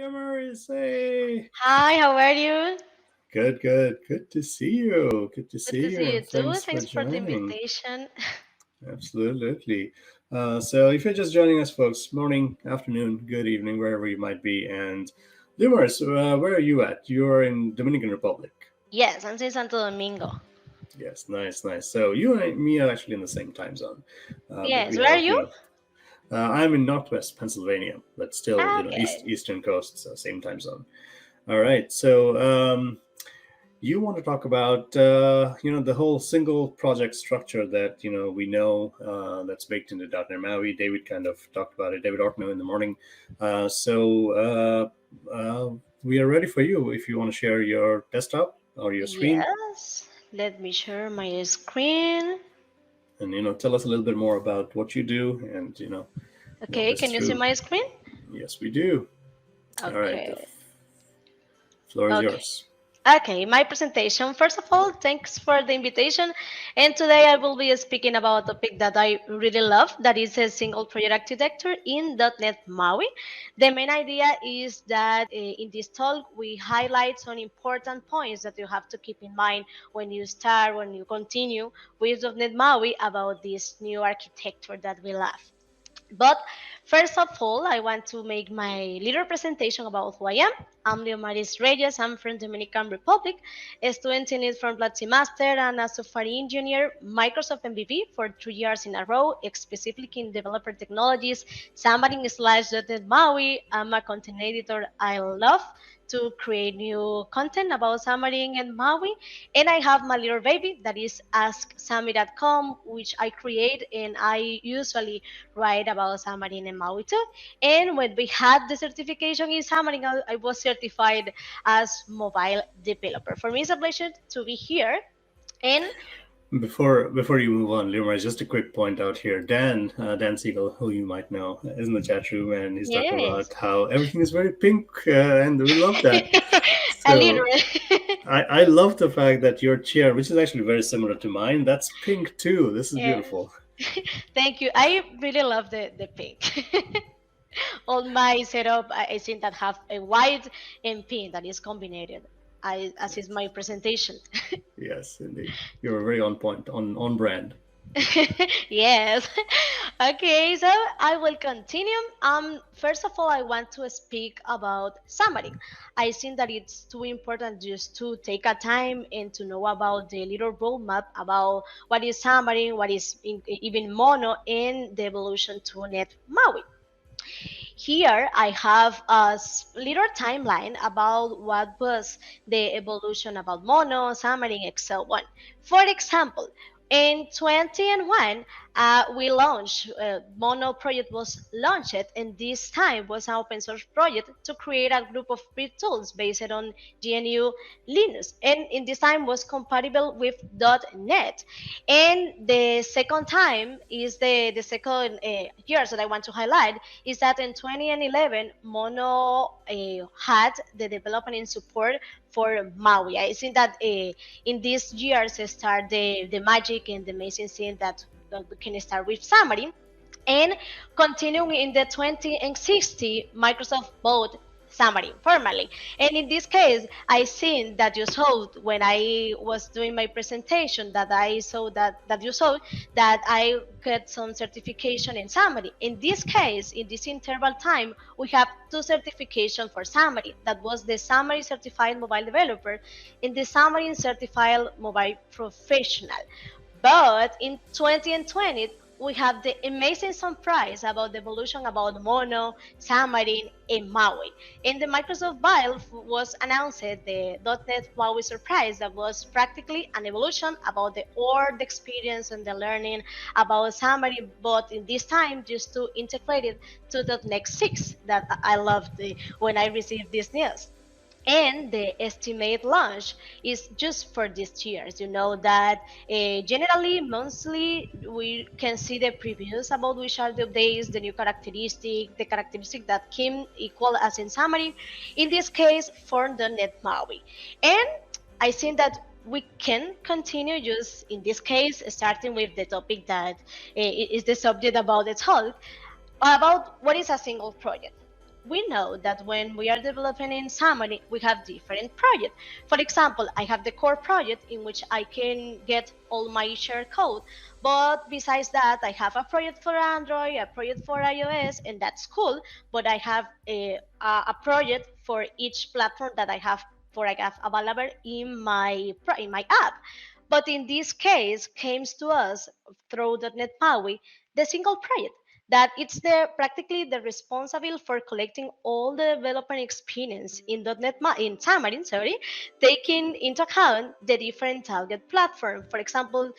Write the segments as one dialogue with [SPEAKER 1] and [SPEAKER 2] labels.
[SPEAKER 1] Leomaris, hey.
[SPEAKER 2] Hi, how are you?
[SPEAKER 1] Good, good. Good to see you. Good to
[SPEAKER 2] Good
[SPEAKER 1] see
[SPEAKER 2] to
[SPEAKER 1] you,
[SPEAKER 2] see you
[SPEAKER 1] and
[SPEAKER 2] too.
[SPEAKER 1] thanks for
[SPEAKER 2] Thanks for the
[SPEAKER 1] joining.
[SPEAKER 2] invitation.
[SPEAKER 1] Absolutely. So, if you're just joining us, folks, morning, afternoon, good evening, wherever you might be. And Leomaris, where are you at? You're in Dominican Republic.
[SPEAKER 2] Yes, I'm in Santo Domingo.
[SPEAKER 1] Yes, nice, nice. So, you and me are actually in the same time zone, but
[SPEAKER 2] Yes,
[SPEAKER 1] we
[SPEAKER 2] where are
[SPEAKER 1] have,
[SPEAKER 2] you?
[SPEAKER 1] I'm in Northwest Pennsylvania, but still,
[SPEAKER 2] Okay.
[SPEAKER 1] Eastern Coast, so same time zone. All right. So, you want to talk about the whole single project structure that we know that's baked into .NET MAUI. David kind of talked about it. David Ortno in the morning. We are ready for you if you want to share your desktop or your screen,
[SPEAKER 2] Yes. Let me share my screen.
[SPEAKER 1] and tell us a little bit more about what you do, and walk
[SPEAKER 2] Okay,
[SPEAKER 1] us
[SPEAKER 2] can you see
[SPEAKER 1] through.
[SPEAKER 2] my screen?
[SPEAKER 1] Yes, we do. All right, the
[SPEAKER 2] Okay.
[SPEAKER 1] floor is
[SPEAKER 2] Okay.
[SPEAKER 1] yours.
[SPEAKER 2] Okay, my presentation. First of all, thanks for the invitation. And today I will be speaking about a topic that I really love, that is a single project architecture in .NET MAUI. The main idea is that in this talk we highlight some important points that you have to keep in mind when you start, when you continue with .NET MAUI about this new architecture that we love. But first of all, I want to make my little presentation about who I am. I'm Leomaris Reyes. I'm from Dominican Republic, a student in it from Platzi Master and a software engineer, Microsoft MVP for 3 years in a row, specifically in developer technologies, Xamarin/.NET MAUI. I'm a content editor. I love to create new content about Xamarin and MAUI. And I have my little baby that is AskSami.com, which I create and I usually write about Xamarin and Maui too. And when we had the certification in Xamarin, I was certified as mobile developer. For me, it's a pleasure to be here. And
[SPEAKER 1] Before you move on, Leroy, just a quick point out here. Dan Siegel, who you might know, is in the chat room, and he's talking
[SPEAKER 2] yes,
[SPEAKER 1] about how everything is very pink, and we love that.
[SPEAKER 2] a little.
[SPEAKER 1] So I love the fact that your chair, which is actually very similar to mine, that's pink too. This is
[SPEAKER 2] yes.
[SPEAKER 1] beautiful.
[SPEAKER 2] Thank you. I really love the pink. All my setup, I think that have a white and pink that is combined. As is
[SPEAKER 1] Yes,
[SPEAKER 2] my presentation.
[SPEAKER 1] yes, indeed. You're very on point, on brand.
[SPEAKER 2] yes. Okay, so I will continue. First of all, I want to speak about Xamarin. I think that it's too important just to take a time and to know about the little roadmap about what is Xamarin, what is even Mono, and the evolution to .NET MAUI. Here I have a little timeline about what was the evolution about Mono, Xamarin, Excel 1. For example, in 2001, we launched, Mono project was launched, and this time was an open source project to create a group of free tools based on GNU Linux. And in this time was compatible with .NET. And the second time is the second years that I want to highlight is that in 2011, Mono had the development and support for Maui. I think that in these years start the magic and the amazing thing that we can start with Xamarin. And continuing in the 2060, Microsoft bought Xamarin formally. And in this case, I seen that you saw when I was doing my presentation that I saw that you saw that I get some certification in Xamarin. In this case, in this interval time, we have two certifications for Xamarin. That was the Xamarin Certified Mobile Developer and the Xamarin Certified Mobile Professional. But in 2020, we have the amazing surprise about the evolution about Mono, Xamarin, and Maui. In the Microsoft Build was announced the .NET Maui surprise that was practically an evolution about the old experience and the learning about Xamarin, but in this time just to integrate it to .NET 6 that I loved when I received this news. And the estimate launch is just for this year. You know that generally monthly we can see the previews about which are the updates, the new characteristic, the characteristic that came equal as in summary. In this case, for the .NET MAUI, and I think that we can continue just in this case starting with the topic that is the subject about the talk about what is a single project. we know that when we are developing in Xamarin, we have different projects. For example, I have the core project in which I can get all my shared code. But besides that, I have a project for Android, a project for iOS, and that's cool. But I have a project for each platform that I have available in my app. But in this case, came to us through .NET MAUI, the single project that it's the practically the responsible for collecting all the development experience in in Xamarin, sorry, taking into account the different target platform, for example,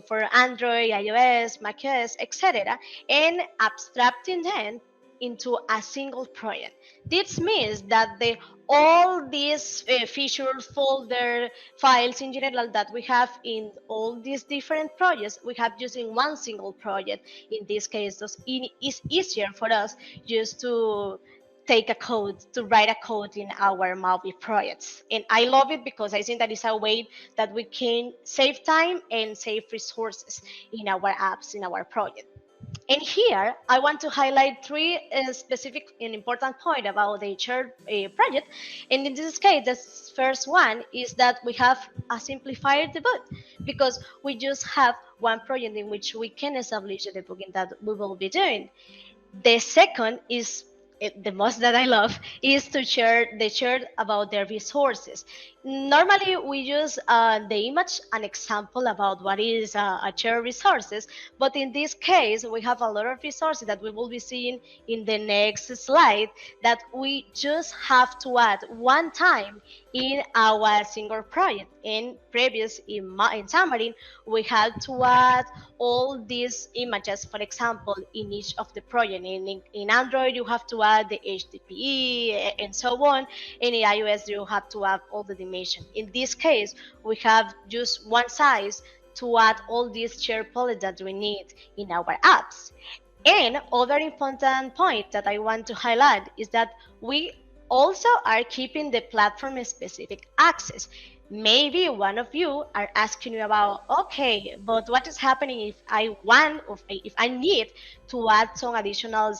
[SPEAKER 2] for Android, iOS, macOS, etc., and abstracting them into a single project. This means that the all these feature folder files in general that we have in all these different projects we have using one single project. In this case, it's easier for us just to take a code to write a code in our Maui projects, and I love it because I think that is a way that we can save time and save resources in our apps, in our project. And here, I want to highlight three specific and important points about the shared project. And in this case, the first one is that we have a simplified debug because we just have one project in which we can establish the debugging that we will be doing. The second is the most that I love is to share about their resources. Normally, we use the image, an example about what is a shared resources. But in this case, we have a lot of resources that we will be seeing in the next slide that we just have to add one time in our single project. In previous in Xamarin, we had to add all these images, for example, in each of the project. In Android, you have to add the HTTP and so on. And in iOS, you have to add all the dimension. In this case, we have just one size to add all these shared polygons that we need in our apps. And other important point that I want to highlight is that we also are keeping the platform specific access. Maybe one of you are asking me about, okay, but what is happening if I want, or if I need to add some additional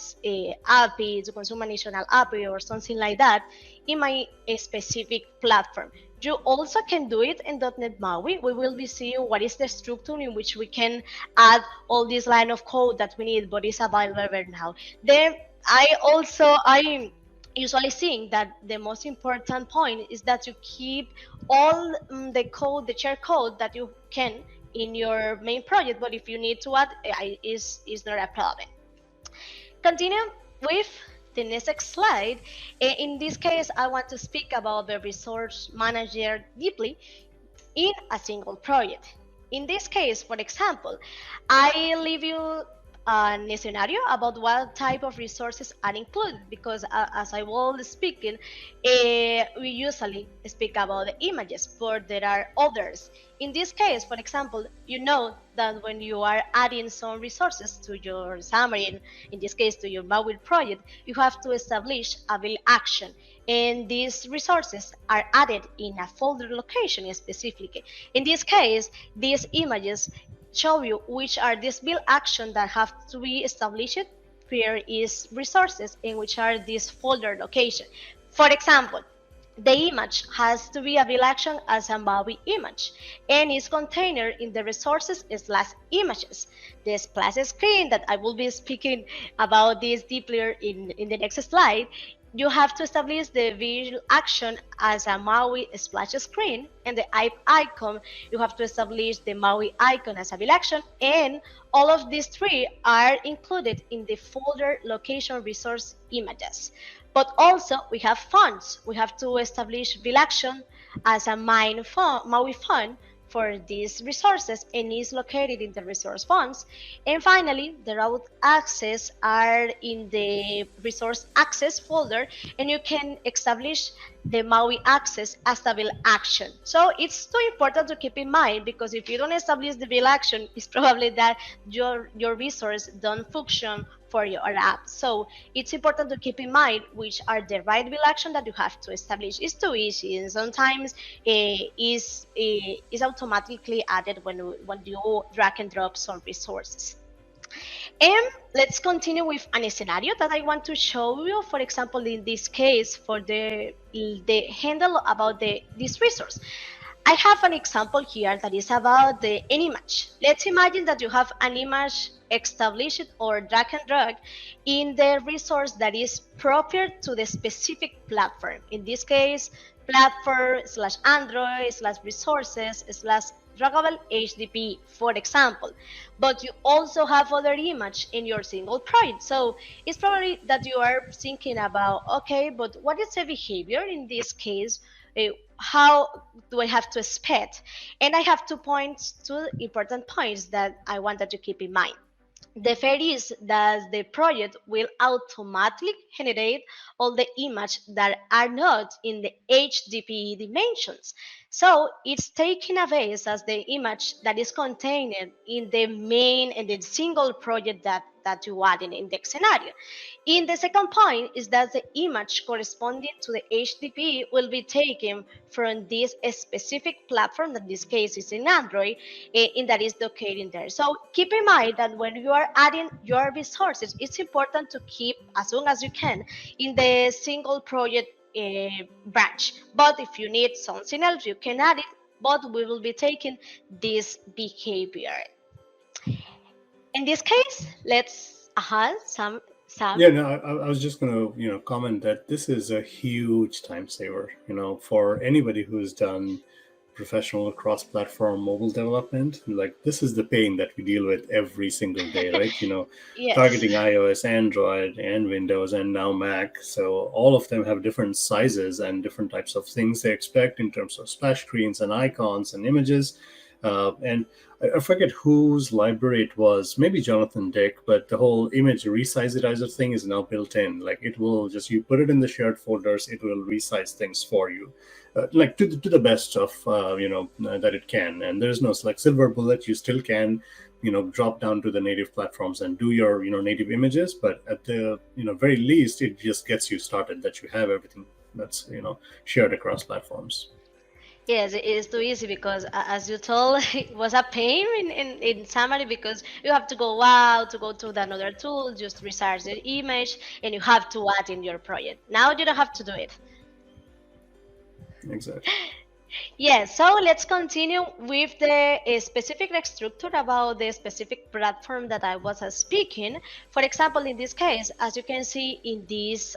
[SPEAKER 2] API, to consume additional API or something like that in my specific platform? You also can do it in .NET MAUI. We will be seeing what is the structure in which we can add all this line of code that we need, but it's available now. Then I usually think that the most important point is that you keep all the code, the share code that you can in your main project. But if you need to add, is not a problem. Continue with the next slide. In this case, I want to speak about the resource manager deeply in a single project. In this case, for example, I leave you a scenario about what type of resources are included because as I was speaking, we usually speak about the images, but there are others. In this case, for example, you know that when you are adding some resources to your Xamarin, in this case to your Maui project, you have to establish a build action. And these resources are added in a folder location specifically. In this case, these images show you which are these build actions that have to be established, where is resources, and which are these folder location. For example, the image has to be a build action as a Maui image and is contained in the resources / images. The splash screen that I will be speaking about this deeply in the next slide, you have to establish the visual action as a Maui splash screen, and the icon, you have to establish the Maui icon as a build action, and all of these three are included in the folder location resource images. But also we have fonts. We have to establish build action as a Maui font for these resources and is located in the resource fonts. And finally, the route access are in the resource access folder, and you can establish the Maui access as a build action. So it's too important to keep in mind because if you don't establish the build action, it's probably that your resource don't function for your app. So it's important to keep in mind which are the right build action that you have to establish. It's too easy, and sometimes is automatically added when you drag and drop some resources. And let's continue with an scenario that I want to show you. For example, in this case, for the handle about this resource. I have an example here that is about an image. Let's imagine that you have an image established or drag and drop in the resource that is proper to the specific platform. In this case, platform slash Android slash resources slash draggable HTTP, for example. But you also have other image in your single project. So it's probably that you are thinking about, okay, but what is the behavior in this case? How do I have to expect? And I have 2 points, 2 important points that I wanted to keep in mind. The first is that the project will automatically generate all the images that are not in the HDPE dimensions. So it's taking a base as the image that is contained in the main and the single project that you add in the index scenario. In the second point is that the image corresponding to the HTTP will be taken from this specific platform, that in this case is in Android, and that is located there. So keep in mind that when you are adding your resources, it's important to keep as long as you can in the single project branch. But if you need something else, you can add it, but we will be taking this behavior. In this case, let's Sam.
[SPEAKER 1] Yeah, no, I was just going to, comment that this is a huge time saver, for anybody who's done professional cross-platform mobile development. Like, this is the pain that we deal with every single day, right?
[SPEAKER 2] Yes.
[SPEAKER 1] Targeting iOS, Android, and Windows, and now Mac. So all of them have different sizes and different types of things they expect in terms of splash screens and icons and images. And I forget whose library it was, maybe Jonathan Dick, but the whole image resizer thing is now built in. Like, it will just, you put it in the shared folders, it will resize things for you, like to the best of, that it can. And there's no like silver bullet. You still can, drop down to the native platforms and do your, native images. But at the, very least, it just gets you started, that you have everything that's, shared across platforms.
[SPEAKER 2] Yes, it is too easy because, as you told, it was a pain in Xamarin because you have to go out to go to another tool, just resize the image, and you have to add in your project. Now you don't have to do it.
[SPEAKER 1] Exactly.
[SPEAKER 2] Yes, so let's continue with the specific structure about the specific platform that I was speaking. For example, in this case, as you can see in this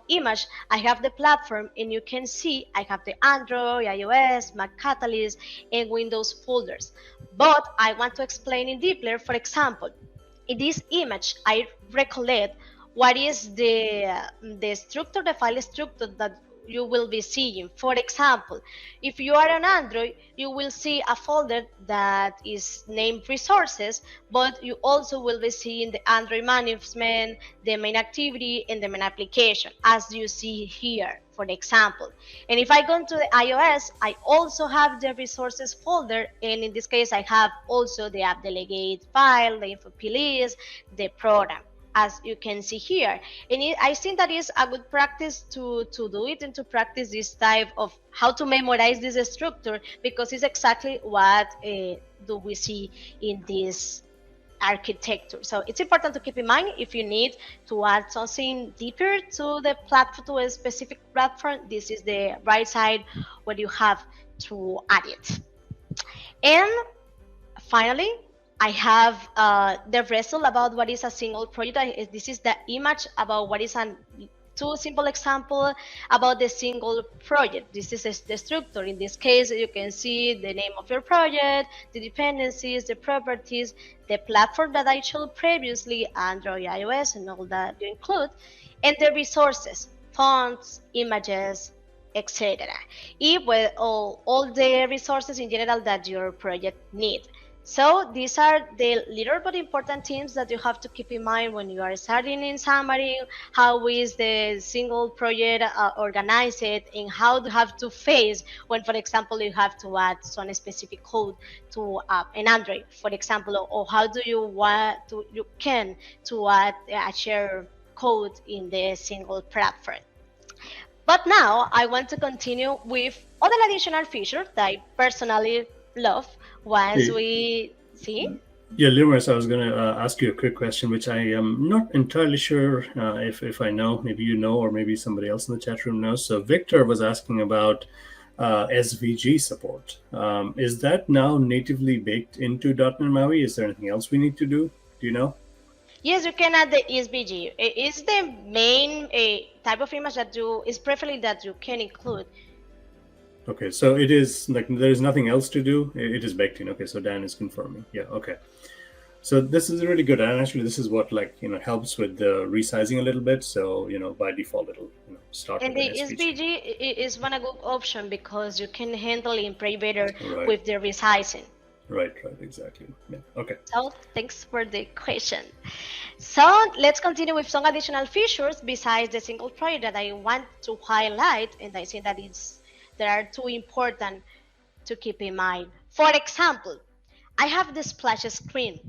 [SPEAKER 2] image, I have the platform, and you can see I have the Android, iOS, Mac Catalyst, and Windows folders. But I want to explain it deeper. For example, in this image, I recollect what is the structure, the file structure that you will be seeing. For example, if you are on Android, you will see a folder that is named resources, but you also will be seeing the Android management, the main activity, and the main application, as you see here, for example. And if I go to the iOS, I also have the resources folder, and in this case, I have also the app delegate file, the info list, the program, as you can see here. And I think that is a good practice to do it and to practice this type of how to memorize this structure, because it's exactly what do we see in this architecture. So it's important to keep in mind if you need to add something deeper to the platform, to a specific platform, this is the right side where you have to add it. And finally, I have the result about what is a single project. This is the image about what is a two simple example about the single project. This is the structure. In this case, you can see the name of your project, the dependencies, the properties, the platform that I showed previously, Android, iOS, and all that you include, and the resources, fonts, images, etc. With all the resources in general that your project needs. So these are the little but important things that you have to keep in mind when you are starting in Xamarin. How is the single project organized, and how do you have to face when, for example, you have to add some specific code to an Android, for example, or how do you want to add a shared code in the single platform. But now I want to continue with other additional features that I personally love once we see.
[SPEAKER 1] Yeah, Leomaris, I was going to ask you a quick question, which I am not entirely sure if I know. Maybe you know, or maybe somebody else in the chat room knows. So Victor was asking about SVG support. Is that now natively baked into .NET MAUI? Is there anything else we need to do? Do you know?
[SPEAKER 2] Yes, you can add the SVG. It's the main type of image that you is preferably that you can include.
[SPEAKER 1] Okay, so it is like there's nothing else to do. It is baked in. Okay, so Dan is confirming. Yeah, okay. So this is really good, and actually, this is what helps with the resizing a little bit. So by default, it'll start
[SPEAKER 2] And
[SPEAKER 1] with an
[SPEAKER 2] the
[SPEAKER 1] SVG.
[SPEAKER 2] SVG is one a good option because you can handle it pretty better
[SPEAKER 1] Right,
[SPEAKER 2] with the resizing.
[SPEAKER 1] right, exactly. Yeah. Okay.
[SPEAKER 2] So thanks for the question. So let's continue with some additional features besides the single project that I want to highlight, and I think that there are two important to keep in mind. For example, I have the splash screen.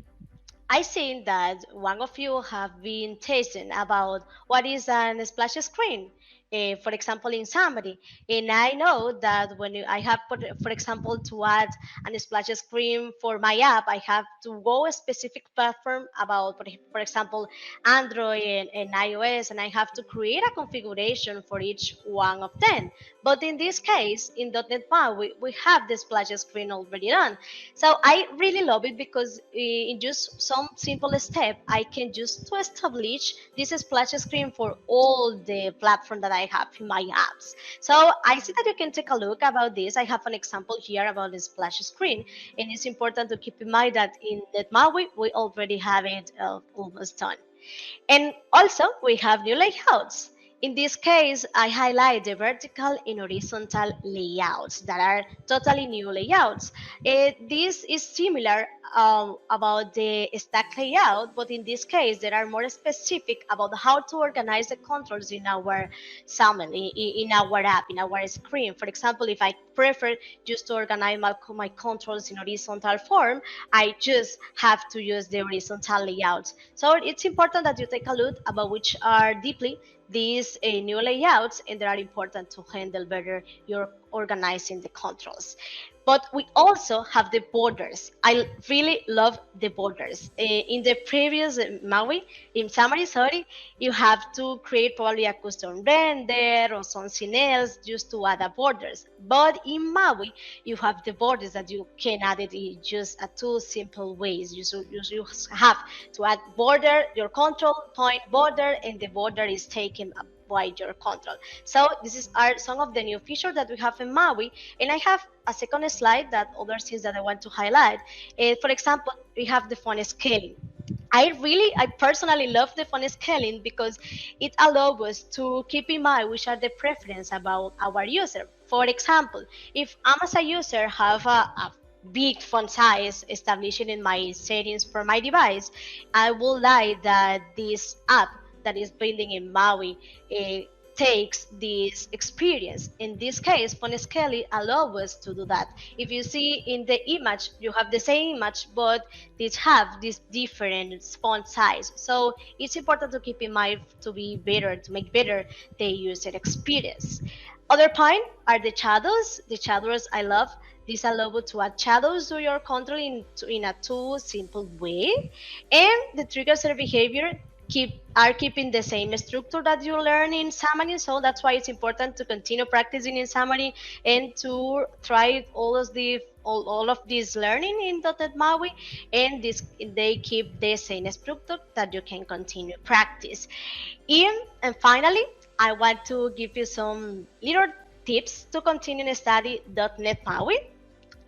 [SPEAKER 2] I think that one of you have been testing about what is an splash screen. For example, in somebody, and I know that when I have, for example, to add a splash screen for my app, I have to go a specific platform about, for example, Android and iOS, and I have to create a configuration for each one of them. But in this case, in .NET MAUI, we have the splash screen already done. So I really love it because in just some simple step, I can just to establish this splash screen for all the platform that I have in my apps. So I see that you can take a look about this. I have an example here about the splash screen, and it's important to keep in mind that in NetMaui we already have it almost done. And also we have new layouts. In this case, I highlight the vertical and horizontal layouts that are totally new layouts. This is similar about the stack layout, but in this case, there are more specific about how to organize the controls in our summary, in our app, in our screen. For example, if I prefer just to organize my controls in horizontal form, I just have to use the horizontal layouts. So it's important that you take a look about which are deeply these new layouts, and they are important to handle better your organizing the controls. But we also have the borders. I really love the borders. In the previous Maui, in summary, sorry, you have to create probably a custom render or something else just to add the borders. But in Maui, you have the borders that you can add it in just two simple ways. You have to add border, your control point border, and the border is taken by your control. So are some of the new features that we have in Maui, and I have a second slide that other things that I want to highlight. For example, we have the font scaling. I personally love the font scaling because it allows us to keep in mind which are the preference about our user. For example, if I'm as a user have a big font size established in my settings for my device, I would like that this app that is building in Maui takes this experience. In this case, font scaling allows us to do that. If you see in the image, you have the same image, but these have this different font size. So it's important to keep in mind to be better, to make better the user experience. Other point are the shadows. The shadows I love. This allows you to add shadows to your control in a two simple way. And the triggers and behavior are keeping the same structure that you learn in Xamarin. So that's why it's important to continue practicing in Xamarin and to try all of this learning in .NET MAUI, and they keep the same structure that you can continue practice. And finally, I want to give you some little tips to continue to study .NET MAUI.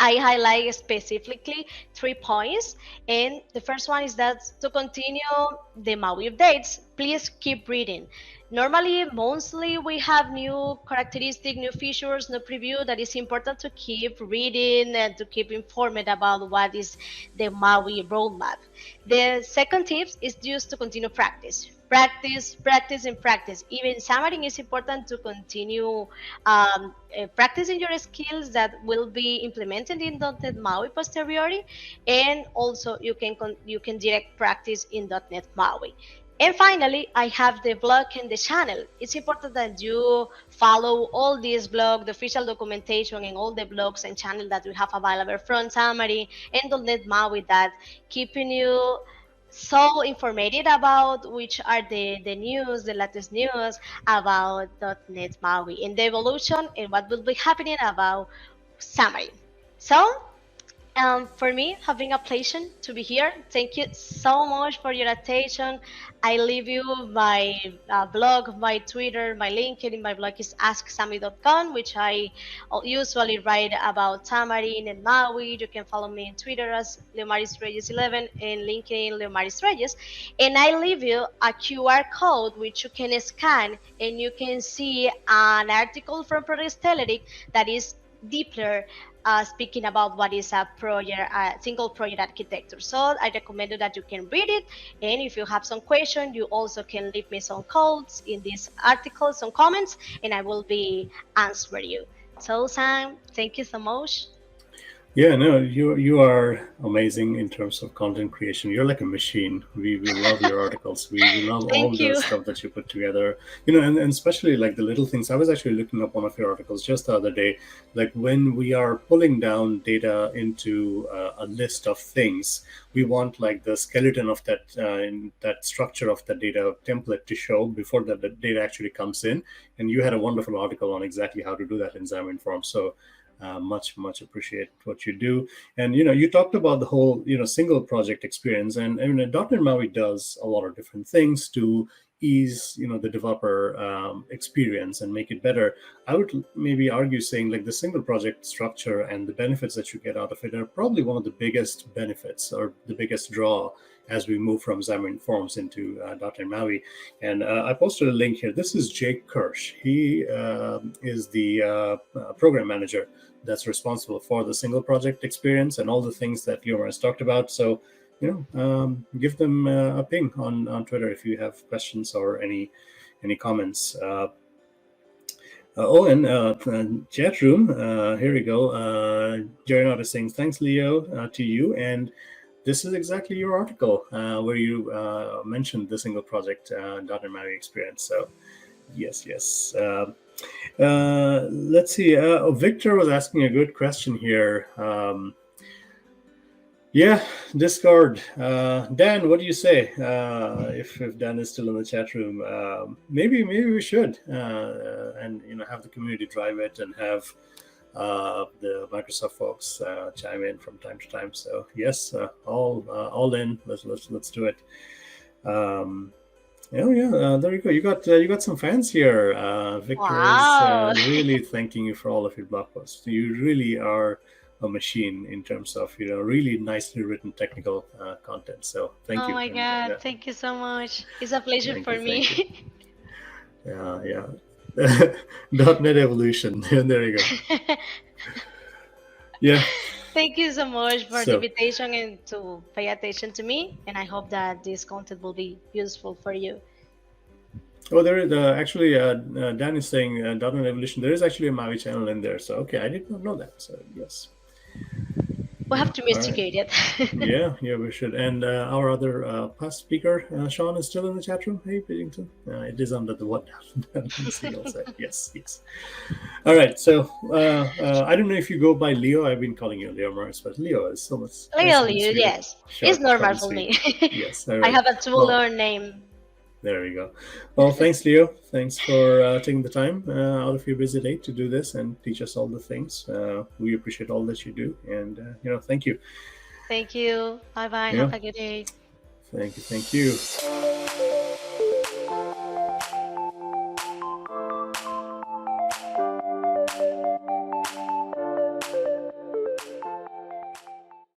[SPEAKER 2] I highlight specifically 3 points. And the first one is that to continue the MAUI updates, please keep reading. Normally, monthly, we have new characteristics, new features, new preview. That is important to keep reading and to keep informed about what is the MAUI roadmap. The second tip is just to continue practice. Practice, practice, and practice. Even Xamarin is important to continue practicing your skills that will be implemented in .NET MAUI posteriori, and also you can direct practice in .NET MAUI. And finally, I have the blog and the channel. It's important that you follow all these blogs, the official documentation, and all the blogs and channel that we have available from Xamarin and .NET MAUI that keeping you so informated about which are the news, the latest news about .NET MAUI and the evolution and what will be happening about Xamarin. So for me, having a pleasure to be here. Thank you so much for your attention. I leave you my blog, my Twitter, my LinkedIn. My blog is AskSami.com, which I usually write about Tamarin and Maui. You can follow me on Twitter as Leomaris Reyes 11 and LinkedIn Leomaris Reyes. And I leave you a QR code which you can scan and you can see an article from Project Telerik that is deeper speaking about what is a project, single project architecture. So I recommend that you can read it. And if you have some question, you also can leave me some codes in this article, some comments, and I will be answering you. So Sam, thank you so much.
[SPEAKER 1] Yeah, no, you are amazing in terms of content creation. You're like a machine. We love your articles. We love all
[SPEAKER 2] Thank
[SPEAKER 1] the
[SPEAKER 2] you.
[SPEAKER 1] stuff that you put together. And especially like the little things. I was actually looking up one of your articles just the other day. Like when we are pulling down data into a list of things, we want like the skeleton of that in that structure of the data template to show before the data actually comes in. And you had a wonderful article on exactly how to do that in Xamarin.Forms. So much appreciate what you do. And you talked about the whole single project experience, and I mean .NET MAUI does a lot of different things to ease the developer experience and make it better. I would maybe argue saying like the single project structure and the benefits that you get out of it are probably one of the biggest benefits or the biggest draw as we move from Xamarin.Forms into .NET MAUI. And I posted a link here. This is Jake Kirsch. He is the program manager that's responsible for the single project experience and all the things that Leomaris talked about. So, give them a ping on Twitter if you have questions or any comments. Chat room. Here we go. Jerry is saying, thanks, Leo, to you. And this is exactly your article where you mentioned the single project .NET MAUI experience. So, yes. Let's see. Victor was asking a good question here. Discord. Dan, what do you say? If Dan is still in the chat room, maybe we should, and have the community drive it and have the Microsoft folks chime in from time to time. So yes, all in. Let's do it. There you go. You got some fans here. Victor
[SPEAKER 2] Wow.
[SPEAKER 1] is really thanking you for all of your blog posts. You really are a machine in terms of really nicely written technical content. So thank
[SPEAKER 2] Oh
[SPEAKER 1] you.
[SPEAKER 2] my God, thank you so much. It's a pleasure
[SPEAKER 1] Thank
[SPEAKER 2] for
[SPEAKER 1] you. Thank you.
[SPEAKER 2] me.
[SPEAKER 1] Yeah. .NET Evolution. There you go. Yeah.
[SPEAKER 2] Thank you so much for the invitation and to pay attention to me. And I hope that this content will be useful for you.
[SPEAKER 1] Oh, there is actually Dan is saying .NET Evolution. There is actually a Maui channel in there. So okay, I did not know that. So yes.
[SPEAKER 2] We'll have to investigate it.
[SPEAKER 1] Yeah, we should. And our other past speaker, Sean, is still in the chat room. Hey, Piddington. It is under the what? Yes. All right. So I don't know if you go by Leo. I've been calling you Leomaris, but Leo is so much.
[SPEAKER 2] Leo, yes. It's normal for me.
[SPEAKER 1] Yes.
[SPEAKER 2] I have a two-learn name.
[SPEAKER 1] There we go. Well, thanks, Leo. Thanks for taking the time out of your busy day to do this and teach us all the things. We appreciate all that you do. And, thank you.
[SPEAKER 2] Thank you. Bye-bye. Have a good day.
[SPEAKER 1] Thank you.